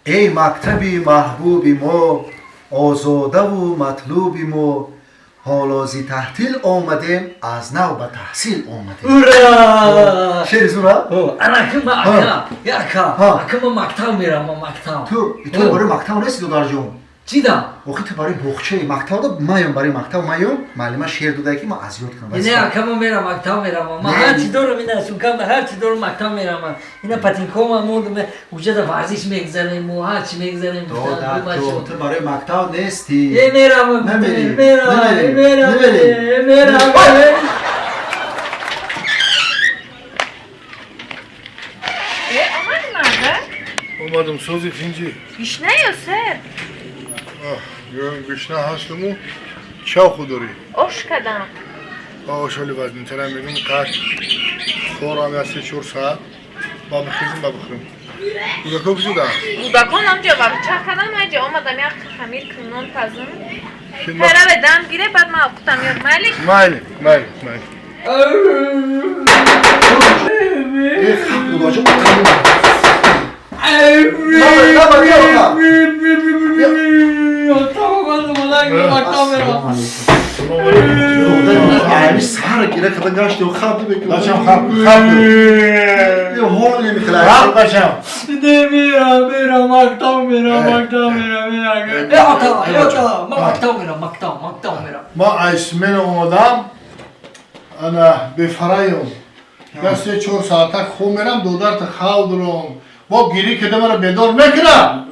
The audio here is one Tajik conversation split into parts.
ای مکتبی محبوبی ما آزاده و مطلوبی ما حالا زی تحصیل آمدیم از نو به تحصیل آمدیم Ura! شعر زورا Ana akım aka. Ya aka. Ha. Akım maktam miram maktam. تو برای مکتب نیستی دودار جون Cida. وقتی تو برای بخچه مکتب دا میام برای مکتب میام معلم شعر دوده که ما از یاد کنم Yine akım miram maktam miram ama Ne? her çi doğru mina sukam her çi doğru maktam miram ama yine patinkoma murdu me uca da varziş megzarim mu her çi megzarim تو برای مکتب نیستی Ye miram نمیری miram نمیری miram Aman nerede? Olmadım söz ikinci. Gişne ya ser. Güşne hastımı çavku duri. Oş kadam. Şöyle vaznin terem benim kaç. Sonra mesela 4 saat. Babı kızım babı kızım. Bu da çok güzel. Budakon amca var. Çakadan ayca olmadan ya hamir kınon pazım. Şimdi bak. Herhalde dam gire bad ma okutam yok. Malik. Mali. دودار جون yani sar gire kadar kaçtı o kapı bekliyor. Kaçam kapı. Ya hol ne mi kılar? Kapı kaçam. miram maktam miram Ya ata maktam miram Ma ismen o adam. Ana befarayım. Ben size 4 saate kumeram dodar ta kaldırım. Bu geri kedemara bedor mekra.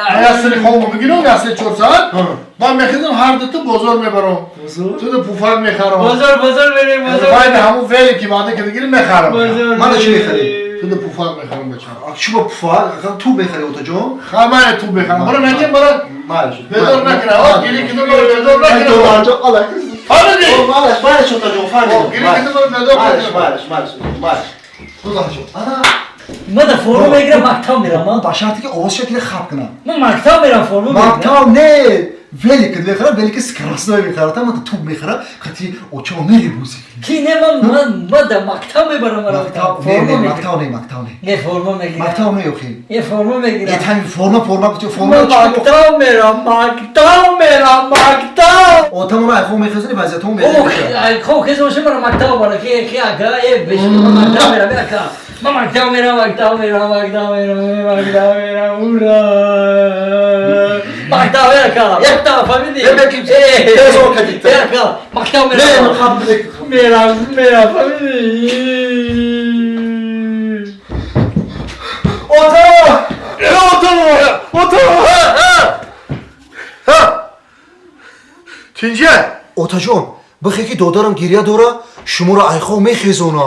Ayasını kovumu gidiyorum ya size 4 saat. Ben mekizim hardatı bozor me barom. Tu da pufar mekaram. Bazar vereyim Haydi hamu veli ki bana kedi girin mekaram. Bana şey bekledim. Tu da pufar mekaram bacham. Akşama pufa, tu bekle otocu. Hamaya tu mekaram. Bana ne bana Maalesef. bedor mekra. O geri kedemara bedor Ay mekra. dolar çok alay. Hadi de. Maalesef otocu fark O geri kedemara bedor mekra. Maalesef. Dolar çok. Ana. Ma da formu megre maktam miram ma Başartı ki oğuz şekilde kapkına. Ma maktam miram formu megre Maktav ne? Veli kız bekara, veli kız skraslı bekara. Tamam da tu bekara. Kati o çoğu ne ribuzi. Ki ne ma da maktam mi baram Maktav formu ne? megre Maktav ne? Ne formu megre Maktav ne yok ki? Ye formu megre Yeter forma bitiyor. Ma Forma maktam miram maktam O tamam ay xo mekazini vaziyet هم Oh, ay ko kez o shemara maktam bara ki aga e besh ma maktam miram aka Ma maktam miram ura Maktam aka yakta family Evet, kimse. Tez ol kadite. Aka maktam Ne miram mukabbilek? Miram family Tince. Otajon, بخی که دادارم گریه داره شما رو ایخو میخیزونه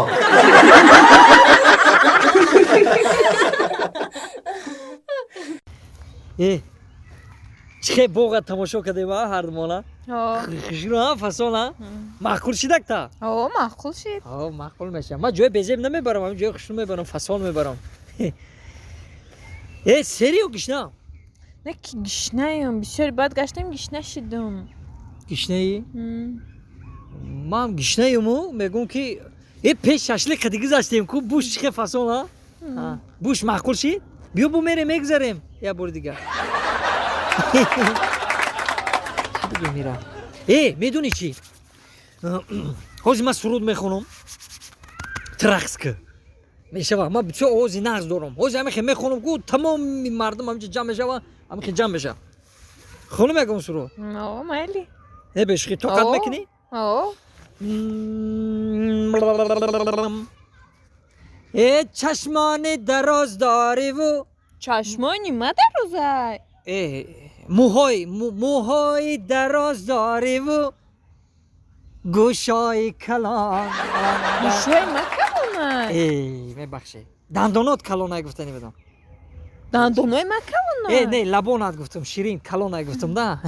چه بوغا تماشا کرده با هر مولا خشرو ها فصل ها معقول شدک تا Oo makul şey. معقول میشه ما جای بزیم نمیبرم من جای خشرو میبرم فصل میبرم سریو گشنا Ne ki gişneyim. Bir süre bad geçtim gişneşidim. گشنه‌ای ما هم گشنه‌ایمو میگم که یه پیش ششلی خدی گذاشتیم کو بوش چه فصل ها بوش معقول شید بیا بو میره میگذاریم یا بور دیگه دیگه میرم میدونی چی حوزی من سرود میخونم ترخص که میشه من بچه حوزی نغز دارم حوزی همه خیلی میخونم که تمام مردم همچه جمع بشه و همه خیلی جمع بشه خونم میگم سرود Oo Mali. نه بشخی تو قد میکنی؟ Oo. چشمان دراز داری و Çaşmoni madar uzay. موهای دراز داری و گوشای کلان Şöyle makamına. میبخشی دندانات کلان نگفتنی بدم Dandonoy makamına. نه لبانات گفتم شیرین کلان نگفتم نه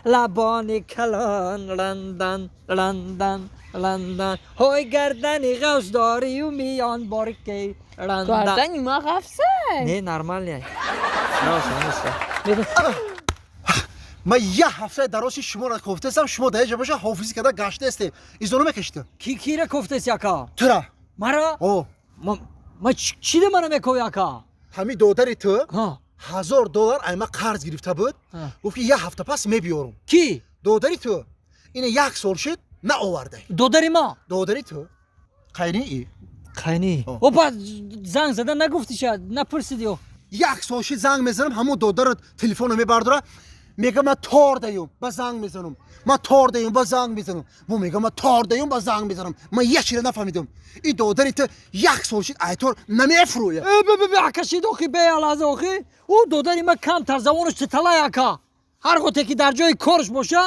لبان کلان لندن های گردنی غوز داری و میان بارکی لندن Gardan ima gafsay. نه نرمال نه من یه هفته دراشی شما را گفتم شما در اینجا باشه حافظی کرده گشته استیم ایزونو میکشید کی را گفتس یکا تو را مرا او ما چی ده منو میکو یکا همین دودری تو ها $1000 ayma qarz girifta بود گفت که یه هفته پس میبیارم کی؟ دودری تو اینه یک سال شد نه آورده دودری ما؟ دودری تو خیلی ای خیلی اوپا زنگ زدن نگفتی شاید نپرسیدی او یک سال شد زنگ میزنم همون دودر تلفن رو میبرداره میگه من تار دیم با زنگ میزنم من تار دیم با زنگ میزنم و میگه من تار دیم با زنگ میزنم من یه چیز نفهمیدم این دودری تو یک سال شد ایطور نمیفرویه کشید اوخی بیال از اوخی او دودری ما کم تر زبانش تطلع اکا هر وقتی که در جای کارش باشه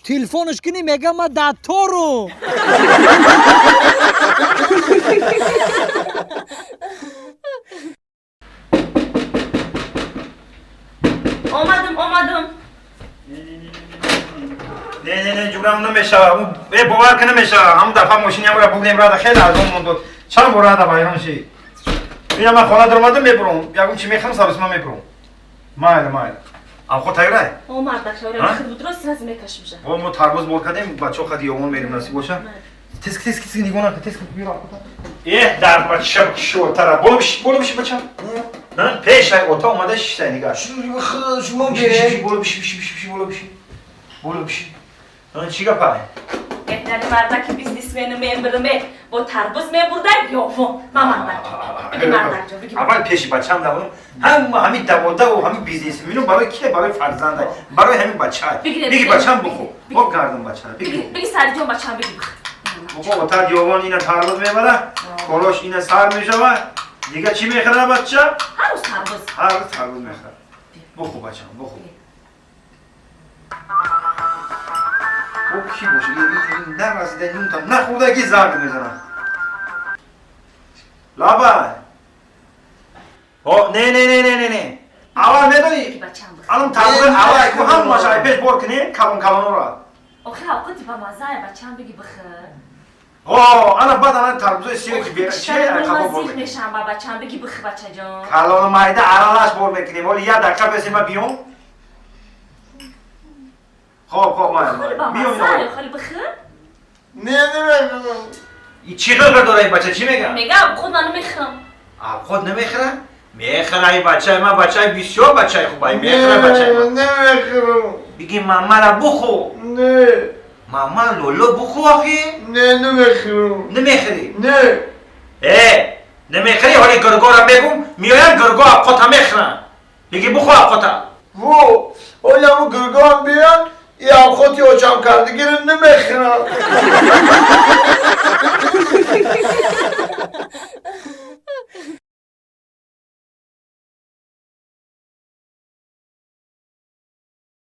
تلفنش کنی میگه ما در تارو اومدم نه جورم نمیشه باور که نمیشه همون دفعه ماشینی رو بردیم راه خیلی از اون موند چند بار راه بایران شی بیا من خانه در اومدم میبرم یکم چی میخوام سرویس من میبرم مایل ام خود تایره اومد دکتر خود درست راز میکشم شه و ما ترمز بول کردیم بچه‌ها خدی اون میریم نصیب باشه تسک دیوانه تسک بیرون اه در بچه شو ترا بولم شی بچه نه پیش اوتا اومده شش نگاه شما بولم شی چی گپای بهترین مردک بیزنسمن میبرمه با تربوز میبردن یا و مامان بگی مردک جو بگی اول پیش بچه‌ام دارم همین دووده و همین بیزنس مینو برای کی برای فرزنده برای همین بچه بگی بچه‌ام بخو با کردم بچه بگی سری جو بچه‌ام بگی بابا تا دیوان اینا تربوز میبره کلاش اینا سر میشوه دیگه چی میخره بچه هر روز تربوز هر روز تربوز میخره بخو بچه‌ام بخو او کی باشه این نرسیده نون تا نخورده که زرد میزنم لابا نه اول نداری الان تربوز اول که هم ماشای پیش بار کنی کلون را آخه اوقاتی با مزه بچه‌ام بگی بخیر انا بعد الان تربوز سیره که بیاره چیه کلون بار میکنی میشم با بچه‌ام بگی بخیر بچه جان کلون مایده علالاش بار میکنیم ولی یه دقیقه بسیم ما بیام خب ما بیام خالی بخیر نه این چی قدر داره این بچه چی میگه؟ میگم خود منو میخرم خود نمیخره؟ میخره این بچه ما بچه بسیار بچه خوبه میخره بچه ما نمیخرم بگی ماما را بخو نه ماما لولو بخو آخی نمیخرم نمیخری نه نمیخری حالی گرگا را بگم میایم گرگا اقاطا میخرن بگی بخو اقاطا حالی همون گرگان بیان یه خودی اوچم کردگی رو نمیخرم